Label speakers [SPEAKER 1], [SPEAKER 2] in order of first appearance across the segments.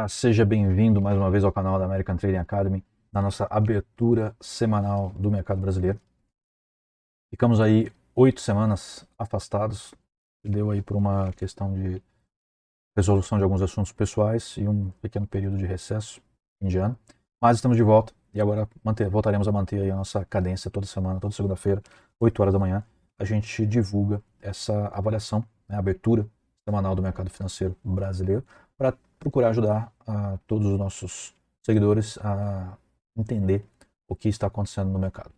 [SPEAKER 1] Seja bem-vindo mais uma vez ao canal da American Trading Academy, na nossa abertura semanal do mercado brasileiro. Ficamos aí 8 semanas afastados, deu aí por uma questão de resolução de alguns assuntos pessoais e um pequeno período de recesso indiano. Mas estamos de volta e agora voltaremos a manter aí a nossa cadência toda semana, toda segunda-feira, 8 horas da manhã. A gente divulga essa avaliação, a abertura semanal do mercado financeiro brasileiro, para procurar ajudar todos os nossos seguidores a entender o que está acontecendo no mercado.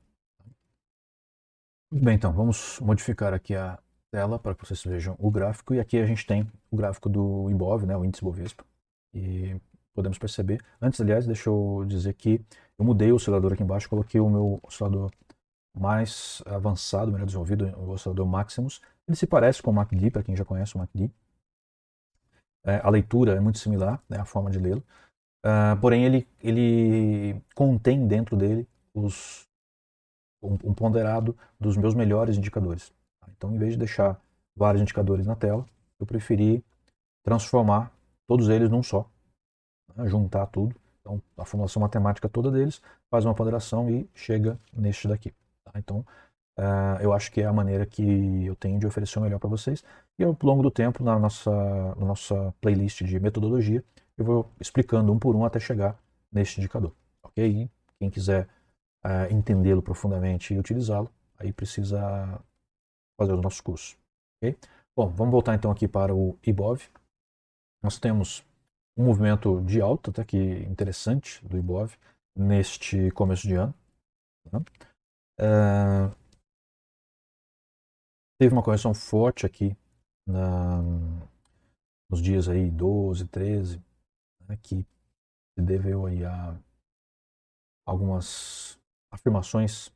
[SPEAKER 1] Muito bem, então, vamos modificar aqui a tela para que vocês vejam o gráfico. E aqui a gente tem o gráfico do Ibov, né, o índice Bovespa. E podemos perceber. Antes, aliás, deixa eu dizer que eu mudei o oscilador aqui embaixo, coloquei o meu oscilador mais avançado, melhor desenvolvido, o oscilador Maximus. Ele se parece com o MACD, para quem já conhece o MACD. A leitura é muito similar, né, a forma de lê-lo. Porém, ele contém dentro dele um ponderado dos meus melhores indicadores. Então, em vez de deixar vários indicadores na tela, eu preferi transformar todos eles num só, né, juntar tudo. Então, a formulação matemática toda deles faz uma ponderação e chega neste daqui. Tá? Então, eu acho que é a maneira que eu tenho de oferecer o melhor para vocês. E ao longo do tempo, na nossa playlist de metodologia, eu vou explicando um por um até chegar neste indicador. Ok? E quem quiser entendê-lo profundamente e utilizá-lo, aí precisa fazer os nossos cursos. Okay? Bom, vamos voltar então aqui para o Ibov. Nós temos um movimento de alta, tá, que interessante do Ibov neste começo de ano. Né? Teve uma correção forte aqui nos dias aí 12, 13, né, que se deveu aí a algumas afirmações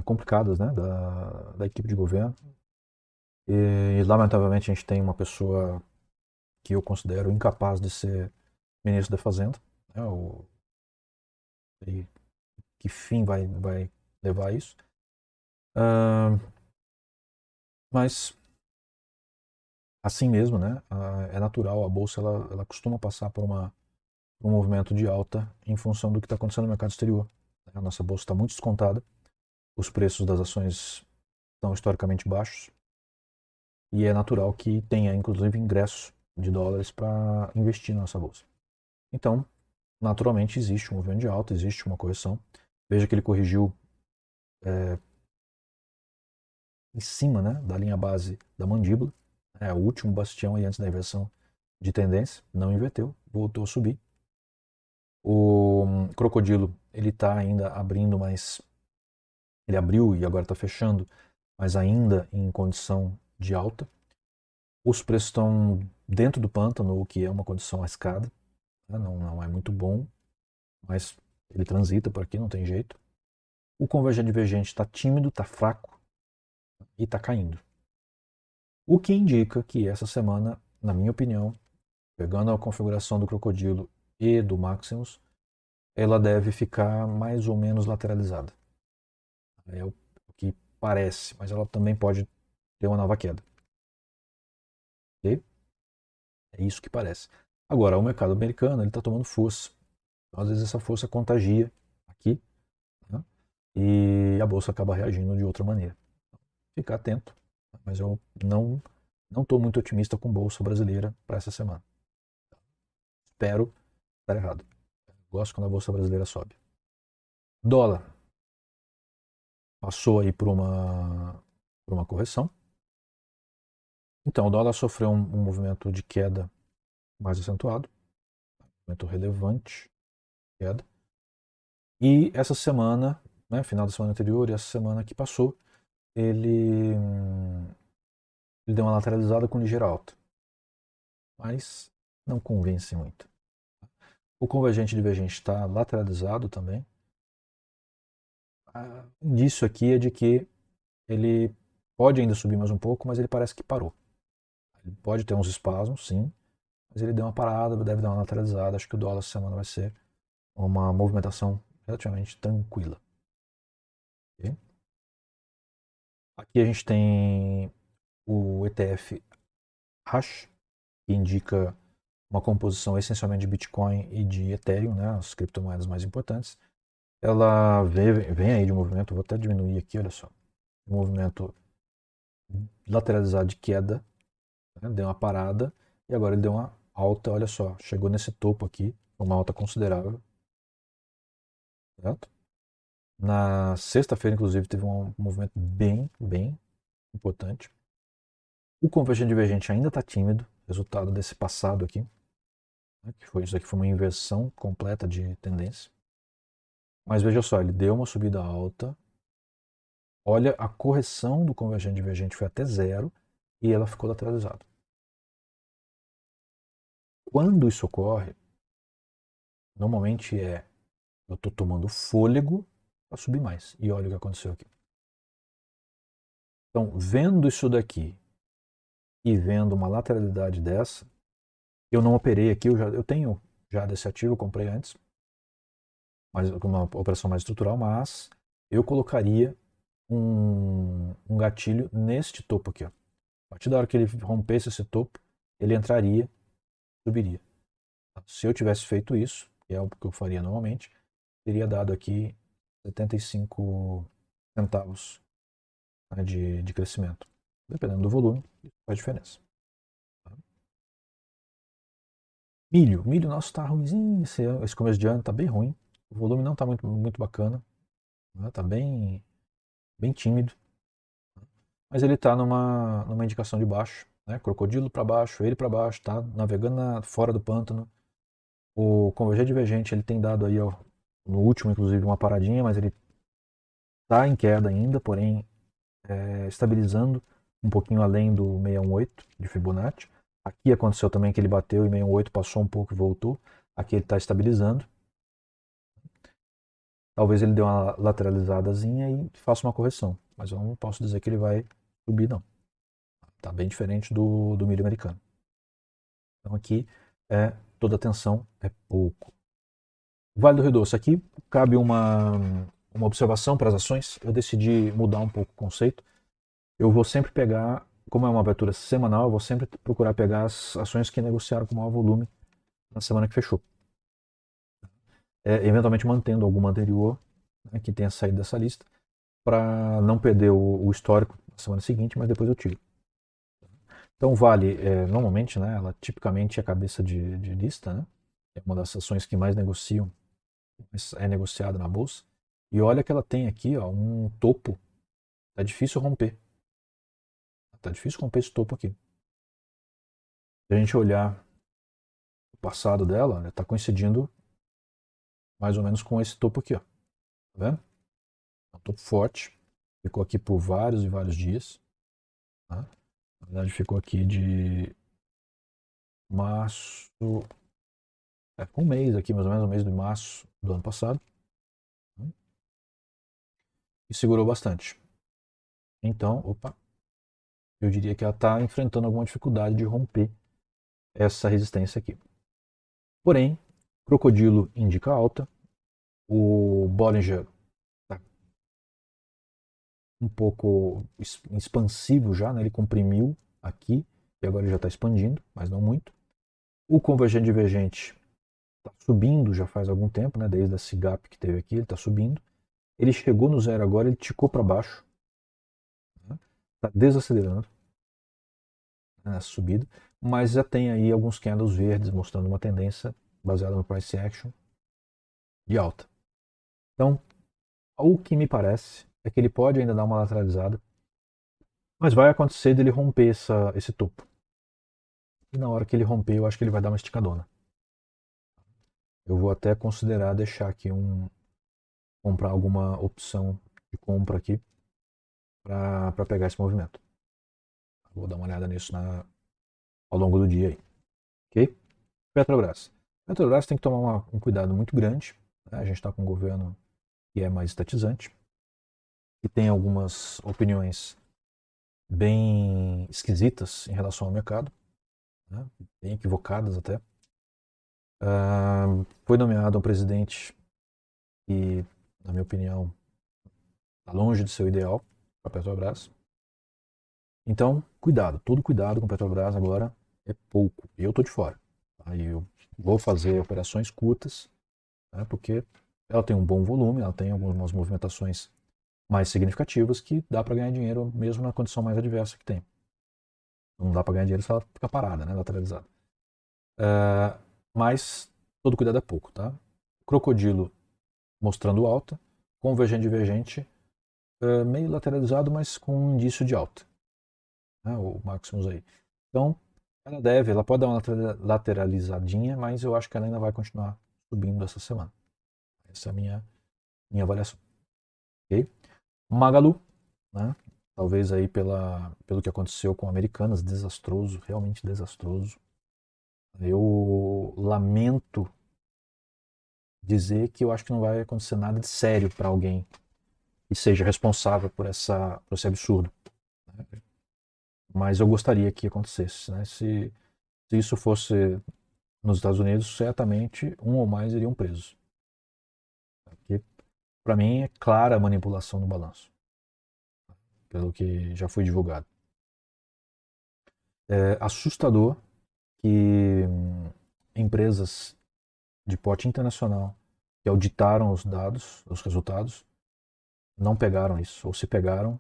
[SPEAKER 1] complicadas, né, da equipe de governo. E, lamentavelmente, a gente tem uma pessoa que eu considero incapaz de ser ministro da Fazenda. Né, e que fim vai levar isso? Mas, assim mesmo, né, é natural, a Bolsa ela costuma passar por um movimento de alta em função do que está acontecendo no mercado exterior. A nossa Bolsa está muito descontada, os preços das ações estão historicamente baixos, e é natural que tenha, inclusive, ingresso de dólares para investir na nossa Bolsa. Então, naturalmente, existe um movimento de alta, existe uma correção. Veja que ele corrigiu em cima, né, da linha base da mandíbula, o último bastião aí antes da inversão de tendência, não inverteu, voltou a subir. O crocodilo, ele está ainda abrindo, mas ele abriu e agora está fechando, mas ainda em condição de alta. Os preços estão dentro do pântano, o que é uma condição arriscada, né? Não é muito bom, mas ele transita por aqui, não tem jeito. O convergente divergente está tímido, está fraco e está caindo. O que indica que essa semana, na minha opinião, pegando a configuração do crocodilo e do Maximus, ela deve ficar mais ou menos lateralizada. É o que parece, mas ela também pode ter uma nova queda. Okay? É isso que parece. Agora, o mercado americano está tomando força. Então, às vezes essa força contagia aqui, né? E a bolsa acaba reagindo de outra maneira. Ficar atento, mas eu não estou muito otimista com a bolsa brasileira para essa semana. Espero estar errado. Gosto quando a bolsa brasileira sobe. Dólar passou aí por uma correção. Então, o dólar sofreu um movimento de queda mais acentuado, um movimento relevante, queda. E essa semana, né, final da semana anterior e essa semana que passou, ele deu uma lateralizada com ligeira alta. Mas não convence muito. O convergente divergente está lateralizado também. O indício aqui é de que ele pode ainda subir mais um pouco, mas ele parece que parou. Ele pode ter uns espasmos, sim, mas ele deu uma parada, deve dar uma lateralizada. Acho que o dólar essa semana vai ser uma movimentação relativamente tranquila. Okay? Aqui a gente tem o ETF Hash, que indica uma composição essencialmente de Bitcoin e de Ethereum, né, as criptomoedas mais importantes, ela vem aí de um movimento, vou até diminuir aqui, olha só, um movimento lateralizado de queda, né, deu uma parada e agora ele deu uma alta, olha só, chegou nesse topo aqui, uma alta considerável, certo? Na sexta-feira, inclusive, teve um movimento bem importante. O convergente divergente ainda está tímido, resultado desse passado aqui, né, que foi isso aqui, foi uma inversão completa de tendência. Mas veja só, ele deu uma subida alta. Olha, a correção do convergente divergente foi até zero e ela ficou lateralizada. Quando isso ocorre, normalmente eu estou tomando fôlego para subir mais. E olha o que aconteceu aqui. Então, vendo isso daqui e vendo uma lateralidade dessa, eu não operei aqui, eu tenho já desse ativo, eu comprei antes, mas uma operação mais estrutural, mas eu colocaria um gatilho neste topo aqui. Ó. A partir da hora que ele rompesse esse topo, ele entraria, subiria. Se eu tivesse feito isso, que é o que eu faria normalmente, teria dado aqui 75 centavos, né, de crescimento. Dependendo do volume, isso faz diferença. Milho nosso tá ruimzinho, esse começo de ano tá bem ruim. O volume não tá muito bacana, né, tá bem tímido. Mas ele tá numa indicação de baixo, né, crocodilo para baixo, ele para baixo, tá navegando fora do pântano. O convergente divergente ele tem dado aí, ó, no último inclusive uma paradinha, mas ele está em queda ainda, porém estabilizando um pouquinho além do 618 de Fibonacci. Aqui aconteceu também que ele bateu e 618 passou um pouco e voltou. Aqui ele está estabilizando. Talvez ele dê uma lateralizadazinha e faça uma correção, mas eu não posso dizer que ele vai subir não. Está bem diferente do milho americano. Então aqui toda atenção é pouco. Vale do Rio Doce, aqui cabe uma observação para as ações. Eu decidi mudar um pouco o conceito. Eu vou sempre pegar, como é uma abertura semanal, eu vou sempre procurar pegar as ações que negociaram com maior volume na semana que fechou. Eventualmente mantendo alguma anterior, né, que tenha saído dessa lista, para não perder o histórico na semana seguinte, mas depois eu tiro. Então Vale, normalmente, né, ela tipicamente é cabeça de lista, né, é uma das ações que mais negociam, é negociada na bolsa. E olha que ela tem aqui, ó, um topo. Tá difícil romper. Tá difícil romper esse topo aqui. Se a gente olhar o passado dela, está coincidindo mais ou menos com esse topo aqui, ó. Tá vendo? É um topo forte. Ficou aqui por vários e vários dias. Tá? Na verdade, ficou aqui de março. Um mês aqui, mais ou menos, um mês de março do ano passado. E segurou bastante. Então, eu diria que ela está enfrentando alguma dificuldade de romper essa resistência aqui. Porém, crocodilo indica alta. O Bollinger está um pouco expansivo já, né? Ele comprimiu aqui e agora ele já está expandindo, mas não muito. O convergente divergente está subindo já faz algum tempo, né? Desde esse gap que teve aqui, ele está subindo. Ele chegou no zero agora, ele ticou para baixo. Está desacelerando nessa subida, mas já tem aí alguns candles verdes mostrando uma tendência baseada no price action de alta. Então, o que me parece é que ele pode ainda dar uma lateralizada, mas vai acontecer dele romper esse topo. E na hora que ele romper, eu acho que ele vai dar uma esticadona. Eu vou até considerar deixar aqui comprar alguma opção de compra aqui para pegar esse movimento. Vou dar uma olhada nisso ao longo do dia aí. Ok? Petrobras. Petrobras tem que tomar um cuidado muito grande. Né? A gente está com um governo que é mais estatizante, que tem algumas opiniões bem esquisitas em relação ao mercado, né? Bem equivocadas até. Foi nomeado um presidente que, na minha opinião, está longe de ser o ideal para a Petrobras. Então, cuidado, todo cuidado com a Petrobras agora é pouco. E eu estou de fora. Tá? Aí eu vou fazer operações curtas, né, porque ela tem um bom volume, ela tem algumas movimentações mais significativas que dá para ganhar dinheiro mesmo na condição mais adversa que tem. Não dá para ganhar dinheiro se ela ficar parada, né, lateralizada. Mas todo cuidado é pouco, tá? Crocodilo mostrando alta, convergente divergente, meio lateralizado, mas com um indício de alta, né, o Maximus aí. Então, ela pode dar uma lateralizadinha, mas eu acho que ela ainda vai continuar subindo essa semana. Essa é a minha avaliação. Ok? Magalu, né? Talvez aí pelo que aconteceu com Americanas, desastroso, realmente desastroso. Eu lamento dizer que eu acho que não vai acontecer nada de sério para alguém que seja responsável por esse absurdo. Né? Mas eu gostaria que acontecesse. Né? Se isso fosse nos Estados Unidos, certamente um ou mais iriam presos. Porque, para mim, é clara a manipulação no balanço, pelo que já foi divulgado. É assustador que empresas de porte internacional que auditaram os dados, os resultados, não pegaram isso, ou se pegaram,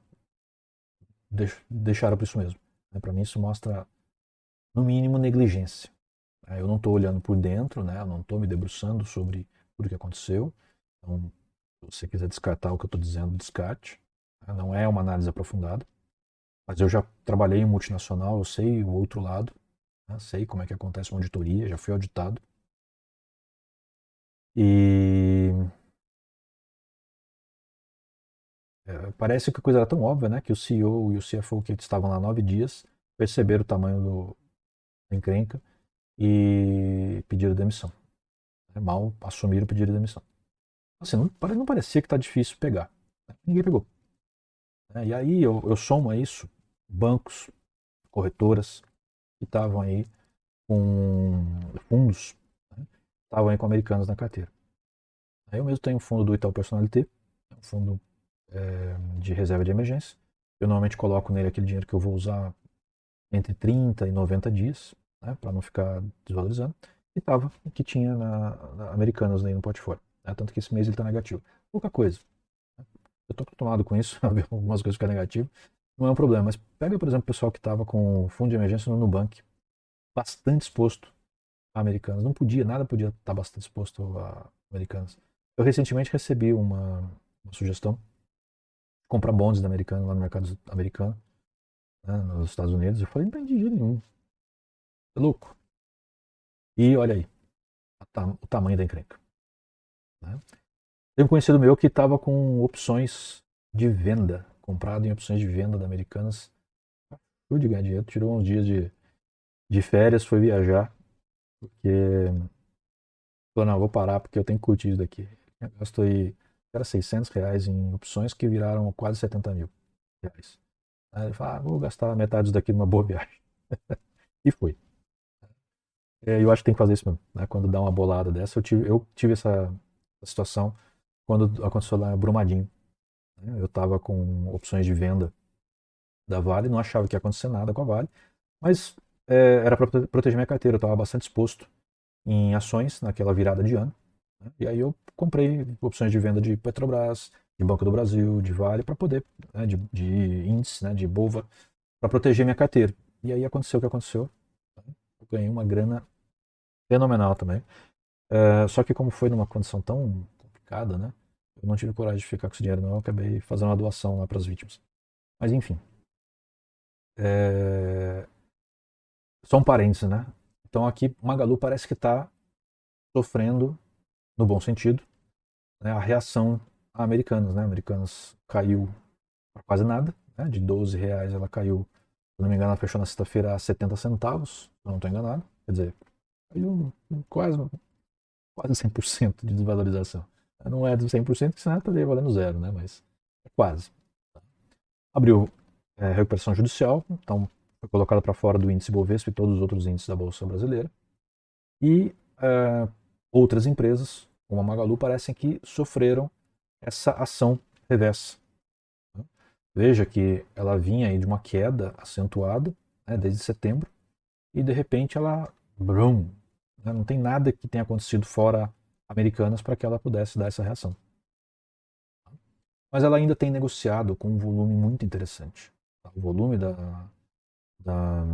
[SPEAKER 1] deixaram por isso mesmo. Para mim isso mostra, no mínimo, negligência. Eu não estou olhando por dentro, né? Eu não estou me debruçando sobre tudo o que aconteceu. Então, se você quiser descartar o que eu estou dizendo, descarte. Não é uma análise aprofundada. Mas eu já trabalhei em multinacional, eu sei o outro lado, né? Sei como é que acontece uma auditoria, já fui auditado. E parece que a coisa era tão óbvia, né? Que o CEO e o CFO que estavam lá 9 dias perceberam o tamanho da encrenca e pediram demissão. Mal assumiram o pedido de demissão. Assim, não parecia que tá difícil pegar. Ninguém pegou. E aí eu somo a isso bancos, corretoras que estavam aí com fundos, né, estavam aí com americanos na carteira. Aí eu mesmo tenho um fundo do Itaú Personalité, um fundo de reserva de emergência. Eu normalmente coloco nele aquele dinheiro que eu vou usar entre 30 e 90 dias, né, para não ficar desvalorizando. E tava o que tinha na Americanas aí no portfólio. Né, tanto que esse mês ele está negativo. Pouca coisa. Eu estou acostumado com isso, a ver algumas coisas ficar negativo. Não é um problema. Mas pega, por exemplo, o pessoal que estava com fundo de emergência no Nubank, bastante exposto a Americanas. Não podia, nada podia estar bastante exposto a Americanas. Eu recentemente recebi uma sugestão de comprar bonds da Americana lá no mercado americano, né, nos Estados Unidos. Eu falei, não tem de jeito nenhum. É louco. E olha aí, o tamanho da encrenca. Né? Tem um conhecido meu que estava com opções de venda, comprado em opções de venda da Americanas. Foi de ganhar dinheiro, tirou uns dias de férias, foi viajar, porque falou, não, vou parar porque eu tenho que curtir isso daqui. Eu gastou aí, era R$ 600 em opções que viraram quase R$ 70.000. Aí ele falou, vou gastar metade disso daqui numa boa viagem. E foi. Eu acho que tem que fazer isso mesmo. Né? Quando dá uma bolada dessa, eu tive essa situação quando aconteceu lá em Brumadinho. Né? Eu estava com opções de venda da Vale, não achava que ia acontecer nada com a Vale, mas era para proteger minha carteira. Eu estava bastante exposto em ações naquela virada de ano. Né? E aí eu comprei opções de venda de Petrobras, de Banco do Brasil, de Vale, para poder, né, de índice, né, de Bova, para proteger minha carteira. E aí aconteceu o que aconteceu. Eu ganhei uma grana fenomenal também. Só que como foi numa condição tão complicada, né? Eu não tive coragem de ficar com esse dinheiro, não. Eu acabei fazendo uma doação lá para as vítimas. Mas enfim. É... Só um parênteses, né? Então aqui Magalu parece que está sofrendo, no bom sentido, né, a reação a Americanas, né? Americanas caiu para quase nada, né? De R$ 12 ela caiu, se não me engano, ela fechou na sexta-feira a 70 centavos, se eu não estou enganado. Quer dizer, caiu quase 100% de desvalorização. Não é de 100%, porque senão estaria valendo zero, né? Mas é quase. Abriu recuperação judicial, então foi colocada para fora do índice Bovespa e todos os outros índices da Bolsa Brasileira. E outras empresas, como a Magalu, parecem que sofreram essa ação reversa. Veja que ela vinha aí de uma queda acentuada, né, desde setembro, e de repente ela, brum, né? Não tem nada que tenha acontecido fora Americanas para que ela pudesse dar essa reação. Mas ela ainda tem negociado com um volume muito interessante. O volume da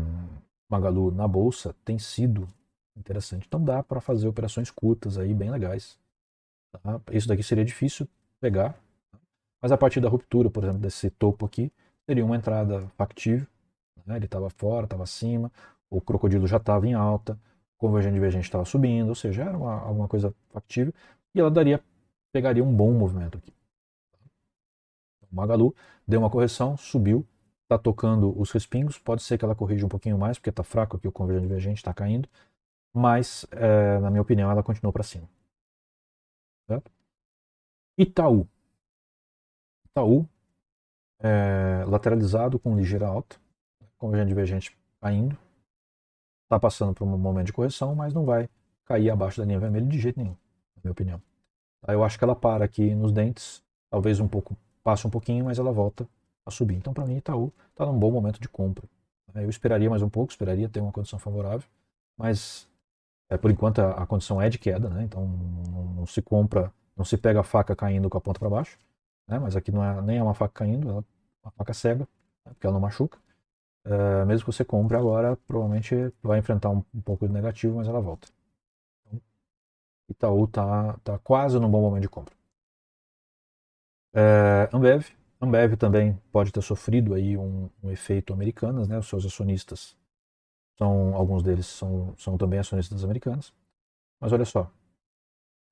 [SPEAKER 1] Magalu na bolsa tem sido interessante. Então dá para fazer operações curtas aí, bem legais. Tá? Isso daqui seria difícil pegar, mas a partir da ruptura, por exemplo, desse topo aqui, seria uma entrada factível. Né? Ele estava fora, estava acima, o crocodilo já estava em alta, o convergente divergente estava subindo, ou seja, era alguma coisa factível, e ela pegaria um bom movimento aqui. O Magalu deu uma correção, subiu, está tocando os respingos, pode ser que ela corrija um pouquinho mais, porque está fraco aqui o convergente divergente, está caindo, mas, na minha opinião, ela continua para cima. Certo? Itaú. Itaú, lateralizado com ligeira alta, convergente divergente caindo, está passando por um momento de correção, mas não vai cair abaixo da linha vermelha de jeito nenhum, na minha opinião. Eu acho que ela para aqui nos dentes, talvez passe um pouquinho, mas ela volta a subir. Então, para mim, Itaú está num bom momento de compra. Eu esperaria mais um pouco, esperaria ter uma condição favorável, mas por enquanto a condição é de queda, né? Então não se compra, não se pega a faca caindo com a ponta para baixo, né? Mas aqui nem é uma faca caindo, é uma faca cega, né? Porque ela não machuca. Mesmo que você compre agora, provavelmente vai enfrentar um pouco de negativo, mas ela volta. Então, Itaú tá quase num bom momento de compra. Ambev. Ambev também pode ter sofrido aí um efeito Americanas, né? Os seus acionistas alguns deles são também acionistas americanos. Mas olha só,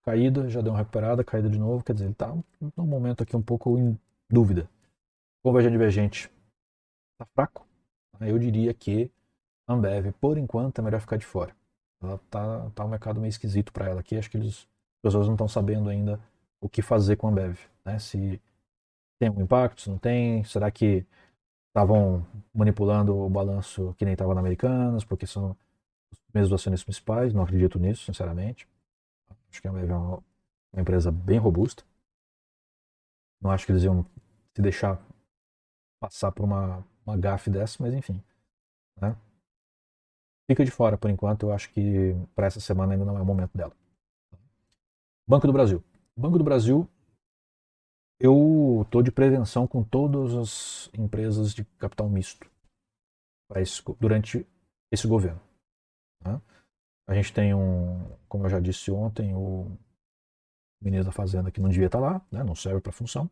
[SPEAKER 1] caída, já deu uma recuperada, caída de novo, quer dizer, ele está num momento aqui um pouco em dúvida. Convergente divergente está fraco. Eu diria que Ambev, por enquanto, é melhor ficar de fora. Ela tá um mercado meio esquisito para ela aqui, acho que as pessoas não estão sabendo ainda o que fazer com a Ambev, né? Se tem algum impacto, se não tem, será que estavam manipulando o balanço que nem estava na Americanas, porque são os mesmos acionistas principais, não acredito nisso, sinceramente. Acho que a Ambev é uma empresa bem robusta. Não acho que eles iam se deixar passar por uma gafe dessa, mas enfim. Né? Fica de fora por enquanto, eu acho que para essa semana ainda não é o momento dela. Banco do Brasil. Banco do Brasil, eu estou de prevenção com todas as empresas de capital misto durante esse governo. Né? A gente tem como eu já disse ontem, o ministro da Fazenda que não devia estar lá, né? Não serve para a função,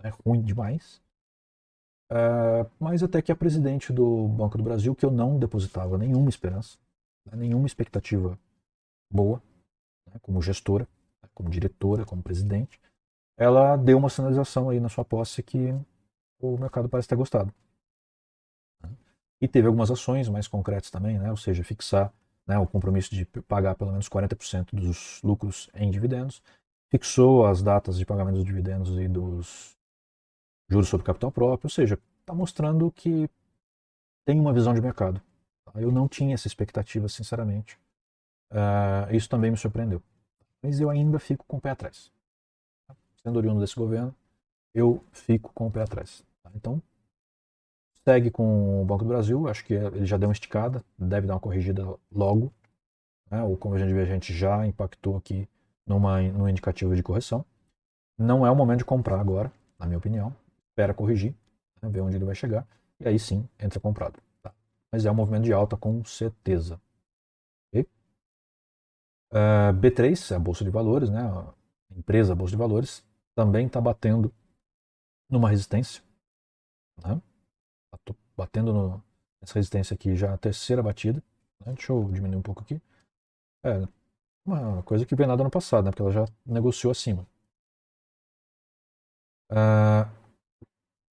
[SPEAKER 1] é ruim demais. Mas até que a presidente do Banco do Brasil, que eu não depositava nenhuma esperança, nenhuma expectativa boa, né, como gestora, como diretora, como presidente, ela deu uma sinalização aí na sua posse que o mercado parece ter gostado. Né? E teve algumas ações mais concretas também, né, ou seja, fixar, né, o compromisso de pagar pelo menos 40% dos lucros em dividendos, fixou as datas de pagamento dos dividendos e dos juros sobre capital próprio, ou seja, está mostrando que tem uma visão de mercado. Eu não tinha essa expectativa, sinceramente. Isso também me surpreendeu. Mas eu ainda fico com o pé atrás. Sendo oriundo desse governo, eu fico com o pé atrás. Então, segue com o Banco do Brasil. Acho que ele já deu uma esticada, deve dar uma corrigida logo. O convergente divergente já impactou aqui num indicativo de correção. Não é o momento de comprar agora, na minha opinião. Espera corrigir, ver onde ele vai chegar. E aí sim, entra comprado. Tá? Mas é um movimento de alta com certeza. Okay? B3, a Bolsa de Valores, né? A empresa Bolsa de Valores, também está batendo numa resistência. Né? Tá batendo nessa resistência aqui já a terceira batida. Né? Deixa eu diminuir um pouco aqui. Uma coisa que veio nada no passado, né? Porque ela já negociou acima.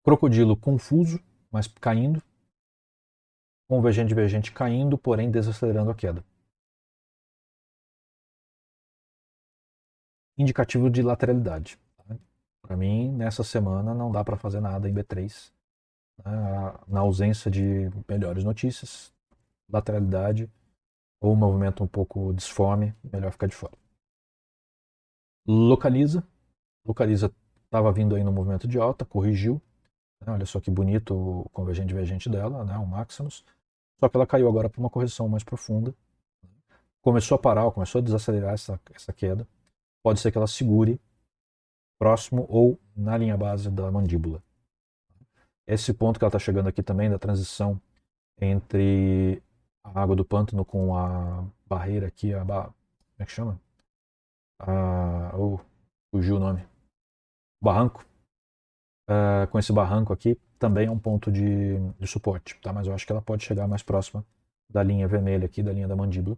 [SPEAKER 1] Crocodilo confuso, mas caindo. Convergente divergente caindo, porém desacelerando a queda. Indicativo de lateralidade. Tá? Para mim, nessa semana não dá para fazer nada em B3. Né? Na ausência de melhores notícias, lateralidade ou movimento um pouco disforme, melhor ficar de fora. Localiza. Localiza estava vindo aí no movimento de alta, corrigiu. Né? Olha só que bonito o convergente divergente dela, né? O Maximus. Só que ela caiu agora para uma correção mais profunda. começou a parar, começou a desacelerar essa queda, pode ser que ela segure próximo ou na linha base da mandíbula. Esse ponto que ela está chegando aqui também, da transição entre a água do pântano com a barreira aqui, como é que chama? Fugiu o nome. Barranco. Com esse barranco aqui, também é um ponto de suporte, tá? Mas eu acho que ela pode chegar mais próxima da linha vermelha aqui, da linha da mandíbula.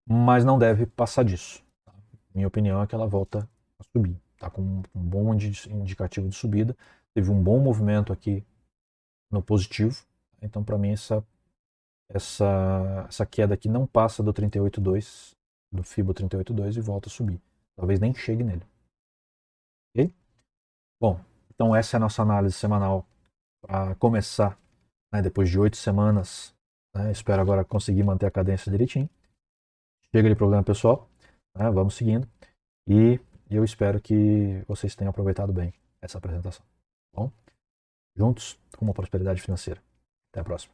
[SPEAKER 1] Mas não deve passar disso. Tá? Minha opinião é que ela volta a subir. Tá com um bom indicativo de subida. Teve um bom movimento aqui no positivo. Então, para mim, essa queda aqui não passa do 38,2, do FIBO 38,2 e volta a subir. Talvez nem chegue nele. Ok? Bom, então essa é a nossa análise semanal para começar, né, depois de 8 semanas. Né, espero agora conseguir manter a cadência direitinho. Chega de problema pessoal, né, vamos seguindo. E eu espero que vocês tenham aproveitado bem essa apresentação. Bom, juntos com uma prosperidade financeira. Até a próxima.